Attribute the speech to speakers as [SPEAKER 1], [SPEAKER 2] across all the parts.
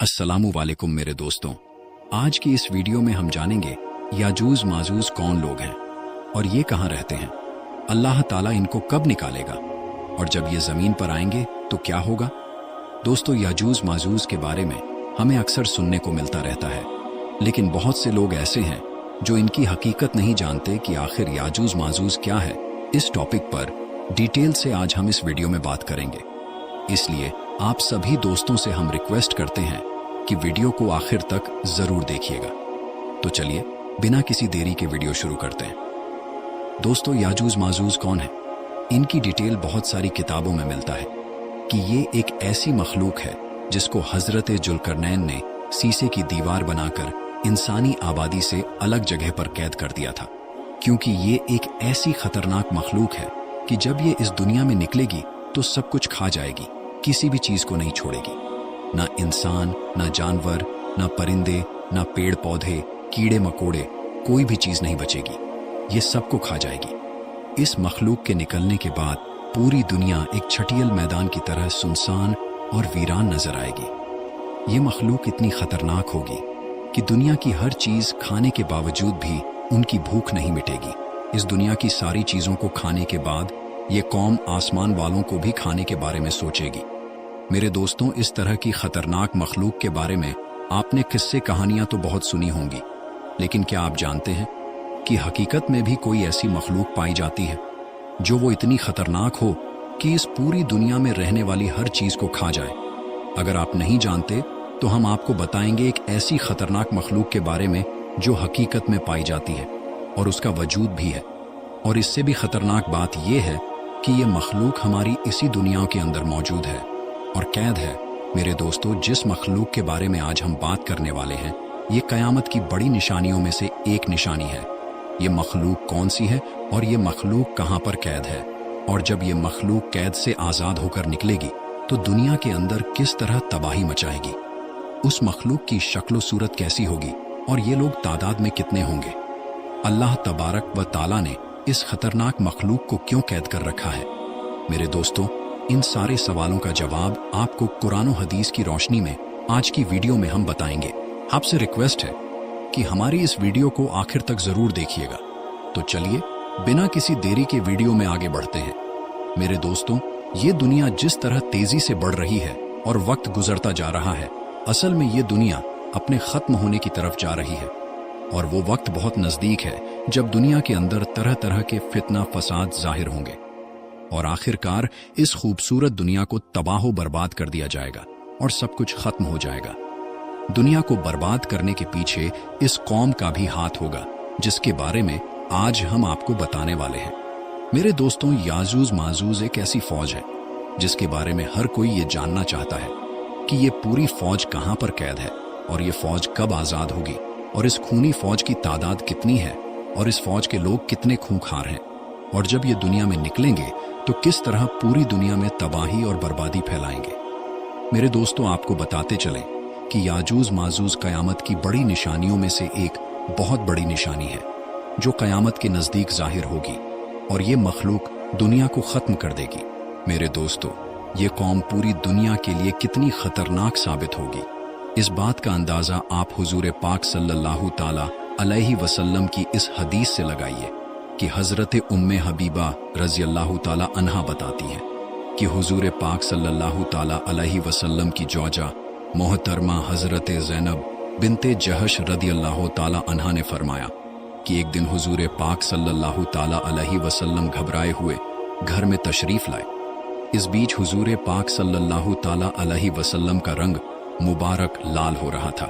[SPEAKER 1] अस्सलामु वालेकुम मेरे दोस्तों। आज की इस वीडियो में हम जानेंगे याजूज माजूज कौन लोग हैं और ये कहाँ रहते हैं, अल्लाह ताला इनको कब निकालेगा और जब ये ज़मीन पर आएंगे तो क्या होगा। दोस्तों, याजूज माजूज के बारे में हमें अक्सर सुनने को मिलता रहता है, लेकिन बहुत से लोग ऐसे हैं जो इनकी हकीकत नहीं जानते कि आखिर याजूज माजूज क्या है। इस टॉपिक पर डिटेल से आज हम इस वीडियो में बात करेंगे, इसलिए आप सभी दोस्तों से हम रिक्वेस्ट करते हैं कि वीडियो को आखिर तक जरूर देखिएगा। तो चलिए बिना किसी देरी के वीडियो शुरू करते हैं। दोस्तों, याजूज माजूज कौन है? इनकी डिटेल बहुत सारी किताबों में मिलता है कि ये एक ऐसी मखलूक है जिसको हजरत जुल्करनैन ने शीशे की दीवार बनाकर इंसानी आबादी से अलग जगह पर कैद कर दिया था, क्योंकि ये एक ऐसी खतरनाक मखलूक है कि जब ये इस दुनिया में निकलेगी तो सब कुछ खा जाएगी, किसी भी चीज को नहीं छोड़ेगी। ना इंसान, ना जानवर, ना परिंदे, ना पेड़ पौधे, कीड़े मकोड़े, कोई भी चीज नहीं बचेगी, ये सबको खा जाएगी। इस मखलूक के निकलने के बाद पूरी दुनिया एक छटियल मैदान की तरह सुनसान और वीरान नजर आएगी। ये मखलूक इतनी खतरनाक होगी कि दुनिया की हर चीज खाने के बावजूद भी उनकी भूख नहीं मिटेगी। इस दुनिया की सारी चीजों को खाने के बाद ये कौम आसमान वालों को भी खाने के बारे में सोचेगी। मेरे दोस्तों, इस तरह की खतरनाक मखलूक के बारे में आपने किस्से कहानियां तो बहुत सुनी होंगी, लेकिन क्या आप जानते हैं कि हकीकत में भी कोई ऐसी मखलूक पाई जाती है जो वो इतनी खतरनाक हो कि इस पूरी दुनिया में रहने वाली हर चीज को खा जाए। अगर आप नहीं जानते तो हम आपको बताएंगे एक ऐसी खतरनाक मखलूक के बारे में जो हकीकत में पाई जाती है और उसका वजूद भी है। और इससे भी खतरनाक बात यह है कि ये मखलूक हमारी इसी दुनिया के अंदर मौजूद है और कैद है। मेरे दोस्तों, जिस मखलूक के बारे में आज हम बात करने वाले हैं, ये कयामत की बड़ी निशानियों में से एक निशानी है। ये मखलूक कौन सी है और ये मखलूक कहाँ पर कैद है, और जब ये मखलूक कैद से आज़ाद होकर निकलेगी तो दुनिया के अंदर किस तरह तबाही मचाएगी, उस मखलूक की शक्ल सूरत कैसी होगी और ये लोग तादाद में कितने होंगे। अल्लाह तबारक व ताला ने इस खतरनाक मखलूक को क्यों कैद कर रखा है? मेरे दोस्तों, इन सारे सवालों का जवाब आपको कुरान और हदीस की रोशनी में आज की वीडियो में हम बताएंगे। आपसे रिक्वेस्ट है कि हमारी इस वीडियो को आखिर तक जरूर देखिएगा। तो चलिए बिना किसी देरी के वीडियो में आगे बढ़ते हैं। मेरे दोस्तों, ये दुनिया जिस तरह तेजी से बढ़ रही है और वक्त गुजरता जा रहा है, असल में ये दुनिया अपने खत्म होने की तरफ जा रही है और वो वक्त बहुत नजदीक है जब दुनिया के अंदर तरह तरह के फितना फसाद जाहिर होंगे और आखिरकार इस खूबसूरत दुनिया को तबाह बर्बाद कर दिया जाएगा और सब कुछ खत्म हो जाएगा। दुनिया को बर्बाद करने के पीछे इस कौम का भी हाथ होगा, जिसके बारे में आज हम आपको बताने वाले हैं। मेरे दोस्तों, याजूज माजूज एक ऐसी फौज है जिसके बारे में हर कोई ये जानना चाहता है कि ये पूरी फौज कहां पर कैद है और ये फौज कब आजाद होगी, और इस खूनी फौज की तादाद कितनी है और इस फौज के लोग कितने खूंखार हैं, और जब ये दुनिया में निकलेंगे तो किस तरह पूरी दुनिया में तबाही और बर्बादी फैलाएंगे। मेरे दोस्तों, आपको बताते चलें कि याजूज माजूज कयामत की बड़ी निशानियों में से एक बहुत बड़ी निशानी है जो कयामत के नजदीक जाहिर होगी और ये मखलूक दुनिया को खत्म कर देगी। मेरे दोस्तों, ये कौम पूरी दुनिया के लिए कितनी खतरनाक साबित होगी, इस बात का अंदाजा आप हुजूर पाक सल्लल्लाहु ताला अलैहि वसल्लम की इस हदीस से लगाइए कि हजरत उम्मे हबीबा रज़ी अल्लाहु ताला अन्हा बताती हैं कि हुजूर पाक सल्लल्लाहु ताला अलैहि वसल्लम की जौजा मोहतरमा हजरत ज़ैनब बिनते जहश रज़ी अल्लाहु ताला अन्हा ने फरमाया कि एक दिन हुजूर पाक सल्लल्लाहु ताला अलैहि वसल्लम घबराए हुए घर में तशरीफ लाए। इस बीच हुजूर पाक सल्लल्लाहु ताला अलैहि वसल्लम का रंग मुबारक लाल हो रहा था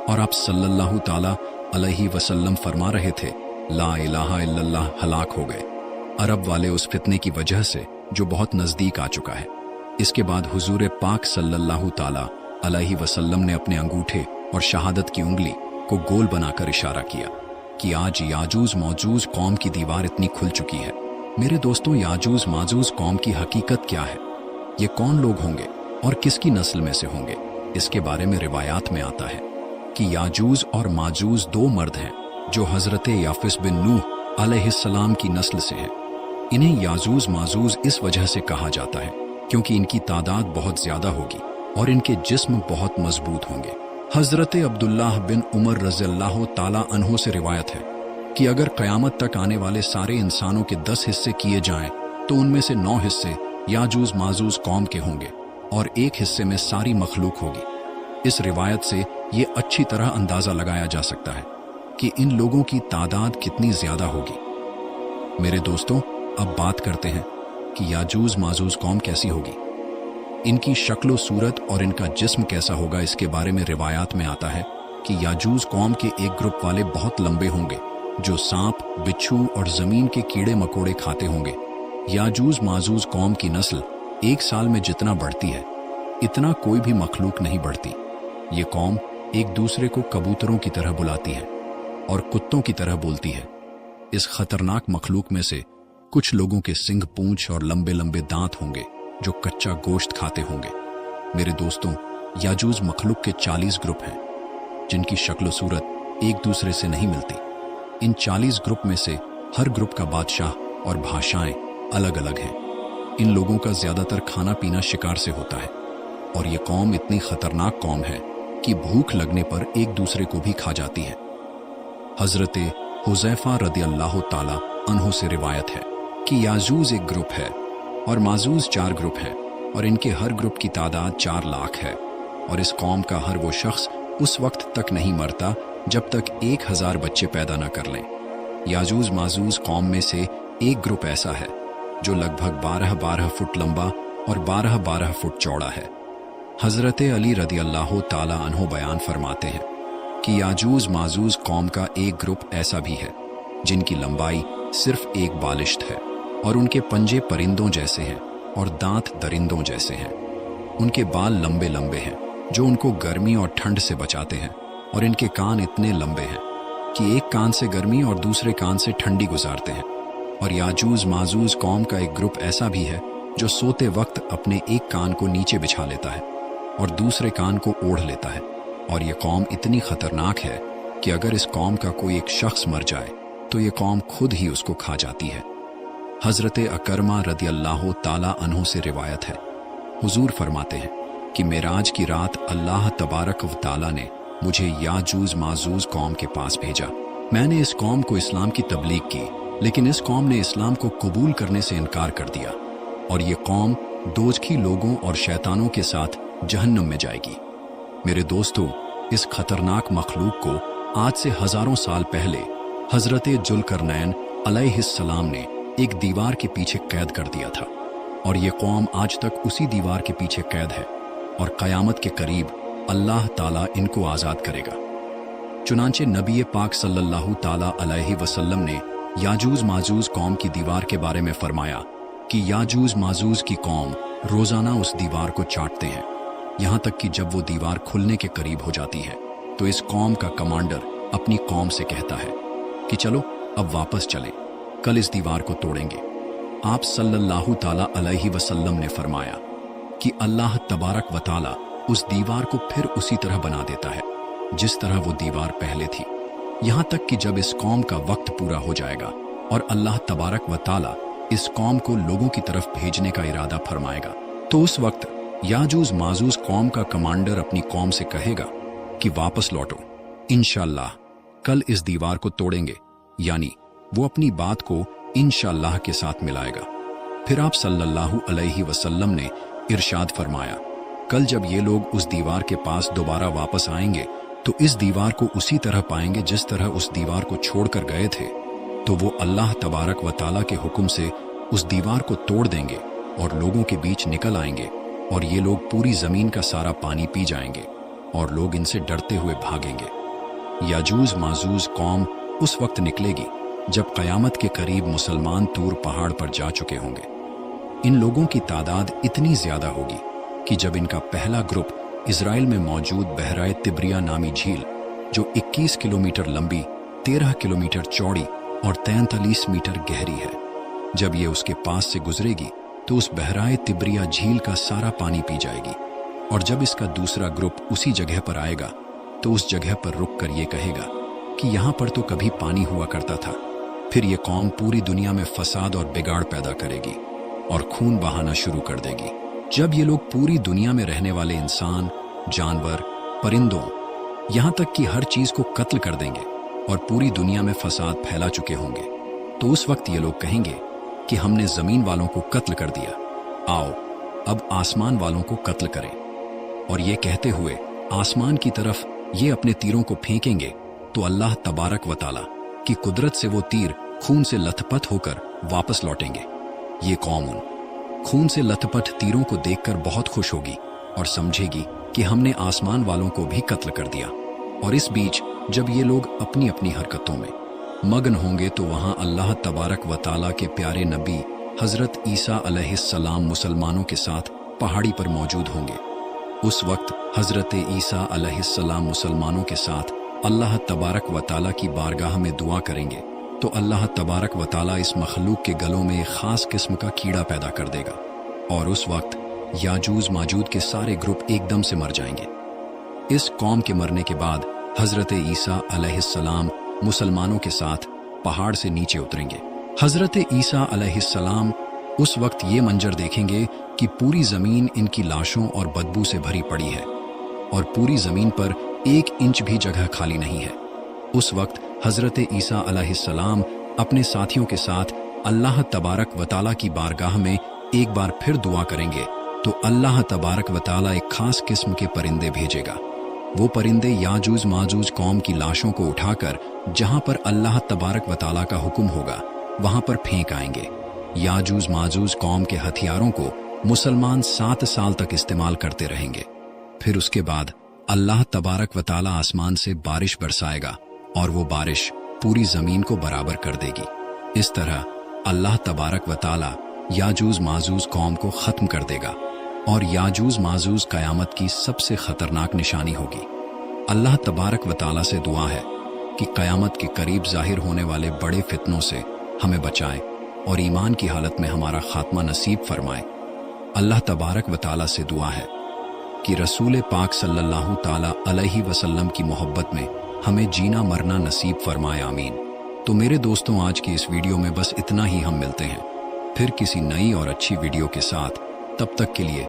[SPEAKER 1] और आप सल्लल्लाहु ताला अलैहि वसल्लम फरमा रहे थे, ला इलाहा इल्लल्लाह हलाक हो गए, अरब वाले उस फितने की वजह से जो बहुत नजदीक आ चुका है। इसके बाद हुजूर पाक सल्लल्लाहु ताला अलैहि वसल्लम ने अपने अंगूठे और शहादत की उंगली को गोल बनाकर इशारा किया कि आज याजूज मौजूज कौम की दीवार इतनी खुल चुकी है। मेरे दोस्तों, याजूज माजूज कौम की हकीकत क्या है, ये कौन लोग होंगे और किसकी नस्ल में से होंगे, इसके बारे में रिवायात में आता है कि याजूज और माजूज दो मर्द हैं जो हजरत याफिस बिन नूह अलैहिस्सलाम की नस्ल से हैं। इन्हें याजूज माजूज इस वजह से कहा जाता है क्योंकि इनकी तादाद बहुत ज्यादा होगी और इनके जिस्म बहुत मजबूत होंगे। हजरत अब्दुल्लाह बिन उमर रज़ियल्लाहु ताला अन्हो से रिवायत है कि अगर क़यामत तक आने वाले सारे इंसानों के 10 हिस्से किए जाएं तो उनमें से 9 हिस्से याजूज माजूज कौम के होंगे और 1 हिस्से में सारी मखलूक होगी। इस रिवायत से ये अच्छी तरह अंदाजा लगाया जा सकता है कि इन लोगों की तादाद कितनी ज्यादा होगी। मेरे दोस्तों, अब बात करते हैं कि याजूज माजूज कौम कैसी होगी। इनकी शक्ल सूरत और इनका जिस्म कैसा होगा, इसके बारे में रिवायात में आता है कि याजूज कौम के एक ग्रुप वाले बहुत लंबे होंगे जो सांप, बिच्छू और जमीन के कीड़े मकोड़े खाते होंगे। याजूज माजूज कौम की नस्ल 1 साल में जितना बढ़ती है इतना कोई भी मखलूक नहीं बढ़ती। ये कौम एक दूसरे को कबूतरों की तरह बुलाती है और कुत्तों की तरह बोलती है। इस खतरनाक मखलूक में से कुछ लोगों के सिंग, पूंछ और लंबे लंबे दांत होंगे जो कच्चा गोश्त खाते होंगे। मेरे दोस्तों, याजूज मखलूक के 40 ग्रुप हैं जिनकी शक्ल सूरत एक दूसरे से नहीं मिलती। इन 40 ग्रुप में से हर ग्रुप का बादशाह और भाषाएं अलग अलग हैं। इन लोगों का ज्यादातर खाना पीना शिकार से होता है और ये कौम इतनी खतरनाक कौम है कि भूख लगने पर एक दूसरे को भी खा जाती है। हजरत हुज़ैफा रदियल्लाहु ताला अन्हु से रिवायत है कि याजूज एक ग्रुप है और माजूज 4 ग्रुप हैं और इनके हर ग्रुप की तादाद 4 लाख है और इस कौम का हर वो शख्स उस वक्त तक नहीं मरता जब तक 1000 बच्चे पैदा न कर लें। याजूज माजूज कौम में से एक ग्रुप ऐसा है जो लगभग 12-12 फुट लंबा और 12-12 फुट चौड़ा है। हजरत अली रदियल्लाहु ताला अन्हु बयान फरमाते हैं कि याजूज माजूज कौम का एक ग्रुप ऐसा भी है जिनकी लंबाई सिर्फ एक बालिश्त है और उनके पंजे परिंदों जैसे हैं और दांत दरिंदों जैसे हैं। उनके बाल लंबे लंबे हैं जो उनको गर्मी और ठंड से बचाते हैं और इनके कान इतने लंबे हैं कि एक कान से गर्मी और दूसरे कान से ठंडी गुजारते हैं। और याजूज माजूज कौम का एक ग्रुप ऐसा भी है जो सोते वक्त अपने एक कान को नीचे बिछा लेता है और दूसरे कान को ओढ़ लेता है। और ये कौम इतनी खतरनाक है कि अगर इस कौम का कोई एक शख्स मर जाए तो ये कौम खुद ही उसको खा जाती है। हजरत अकरमा रदियल्लाहु ताला अन्हु से रिवायत है, हुजूर फरमाते हैं कि मेराज की रात अल्लाह तबारक व ताला ने मुझे याजूज माजूज कौम के पास भेजा। मैंने इस कौम को इस्लाम की तबलीग की, लेकिन इस कौम ने इस्लाम को कबूल करने से इनकार कर दिया और ये कौम दोजखी लोगों और शैतानों के साथ जहन्नम में जाएगी। मेरे दोस्तों, इस खतरनाक मखलूक को आज से हजारों साल पहले हजरत जुल्करनैन अलैहिस्सलाम ने एक दीवार के पीछे कैद कर दिया था और ये कौम आज तक उसी दीवार के पीछे कैद है और क़यामत के करीब अल्लाह ताला इनको आज़ाद करेगा। चुनांचे नबी पाक सल्लल्लाहु ताला अलैहि वसल्लम ने याजूज माजूज कौम की दीवार के बारे में फरमाया कि याजूज माजूज की कौम रोजाना उस दीवार को चाटते हैं, यहाँ तक कि जब वो दीवार खुलने के करीब हो जाती है तो इस कौम का कमांडर अपनी कौम से कहता है कि चलो अब वापस चलें, कल इस दीवार को तोड़ेंगे। आप सल्लल्लाहु ताला अलैहि वसल्लम ने फरमाया कि अल्लाह तबारक व ताला उस दीवार को फिर उसी तरह बना देता है जिस तरह वो दीवार पहले थी, यहाँ तक कि जब इस कौम का वक्त पूरा हो जाएगा और अल्लाह तबारक व ताला इस कौम को लोगों की तरफ भेजने का इरादा फरमाएगा तो उस वक्त याजूज माजूज कौम का कमांडर अपनी कौम से कहेगा कि वापस लौटो, इंशाअल्लाह कल इस दीवार को तोड़ेंगे, यानी वो अपनी बात को इंशाअल्लाह के साथ मिलाएगा। फिर आप सल्लल्लाहु अलैहि वसल्लम ने इरशाद फरमाया, कल जब ये लोग उस दीवार के पास दोबारा वापस आएंगे तो इस दीवार को उसी तरह पाएंगे जिस तरह उस दीवार को छोड़कर गए थे, तो वो अल्लाह तबारक व ताला के हुक्म से उस दीवार को तोड़ देंगे और लोगों के बीच निकल आएंगे और ये लोग पूरी जमीन का सारा पानी पी जाएंगे और लोग इनसे डरते हुए भागेंगे। याजूज माजूज कौम उस वक्त निकलेगी जब क़यामत के करीब मुसलमान तूर पहाड़ पर जा चुके होंगे। इन लोगों की तादाद इतनी ज्यादा होगी कि जब इनका पहला ग्रुप इजराइल में मौजूद बहराए तिब्रिया नामी झील, जो 21 किलोमीटर लंबी, 13 किलोमीटर चौड़ी और 43 मीटर गहरी है, जब ये उसके पास से गुजरेगी तो उस बहराए तिब्रिया झील का सारा पानी पी जाएगी। और जब इसका दूसरा ग्रुप उसी जगह पर आएगा तो उस जगह पर रुक कर ये कहेगा कि यहाँ पर तो कभी पानी हुआ करता था। फिर ये कौम पूरी दुनिया में फसाद और बिगाड़ पैदा करेगी और खून बहाना शुरू कर देगी जब ये लोग पूरी दुनिया में रहने वाले इंसान, जानवर, परिंदों, यहाँ तक कि हर चीज को कत्ल कर देंगे और पूरी दुनिया में फसाद फैला चुके होंगे, तो उस वक्त ये लोग कहेंगे कि हमने जमीन वालों को कत्ल कर दिया, आओ अब आसमान वालों को कत्ल करें। और ये कहते हुए आसमान की तरफ ये अपने तीरों को फेंकेंगे तो अल्लाह तबारक व तआला की कुदरत से वो तीर खून से लथपथ होकर वापस लौटेंगे। ये कौम उन खून से लथपथ तीरों को देखकर बहुत खुश होगी और समझेगी कि हमने आसमान वालों को भी कत्ल कर दिया। और इस बीच जब ये लोग अपनी अपनी हरकतों में मगन होंगे तो वहां अल्लाह तबारक व तआला के प्यारे नबी हजरत ईसा अलैहिस्सलाम मुसलमानों के साथ पहाड़ी पर मौजूद होंगे। उस वक्त हजरत ईसा अलैहिस्सलाम मुसलमानों के साथ अल्लाह तबारक व तआला की बारगाह में दुआ करेंगे तो अल्लाह तबारक व तआला इस मखलूक के गलों में एक खास किस्म का कीड़ा पैदा कर देगा और उस वक्त याजूज माजूज के सारे ग्रुप एकदम से मर जाएंगे। इस कौम के मरने के बाद हजरत ईसा अलैहिस्सलाम मुसलमानों के साथ पहाड़ से नीचे उतरेंगे। हजरत ईसा अलैहिस्सलाम उस वक्त ये मंजर देखेंगे कि पूरी जमीन इनकी लाशों और बदबू से भरी पड़ी है और पूरी जमीन पर 1 इंच भी जगह खाली नहीं है। उस वक्त हजरत ईसा अलैहिस्सलाम अपने साथियों के साथ अल्लाह तबारक व तआला की बारगाह में एक बार फिर दुआ करेंगे तो अल्लाह तबारक व तआला एक खास किस्म के परिंदे भेजेगा। वो परिंदे याजूज माजूज कौम की लाशों को उठाकर जहां पर अल्लाह तबारक व तआला का हुक्म होगा वहां पर फेंक आएंगे। याजूज माजूज कौम के हथियारों को मुसलमान 7 साल तक इस्तेमाल करते रहेंगे। फिर उसके बाद अल्लाह तबारक व तआला आसमान से बारिश बरसाएगा और वो बारिश पूरी जमीन को बराबर कर देगी। इस तरह अल्लाह तबारक व तआला याजूज माजूज कौम को खत्म कर देगा और याजूज माजूज कयामत की सबसे खतरनाक निशानी होगी। अल्लाह तबारक व तआला से दुआ है कि कयामत के करीब जाहिर होने वाले बड़े फितनों से हमें बचाए और ईमान की हालत में हमारा खात्मा नसीब फरमाए। अल्लाह तबारक व तआला से दुआ है कि रसूल पाक सल्लल्लाहु ताला अलैहि वसल्लम की मोहब्बत में हमें जीना मरना नसीब फरमाए, आमीन। तो मेरे दोस्तों, आज की इस वीडियो में बस इतना ही। हम मिलते हैं फिर किसी नई और अच्छी वीडियो के साथ। तब तक के लिए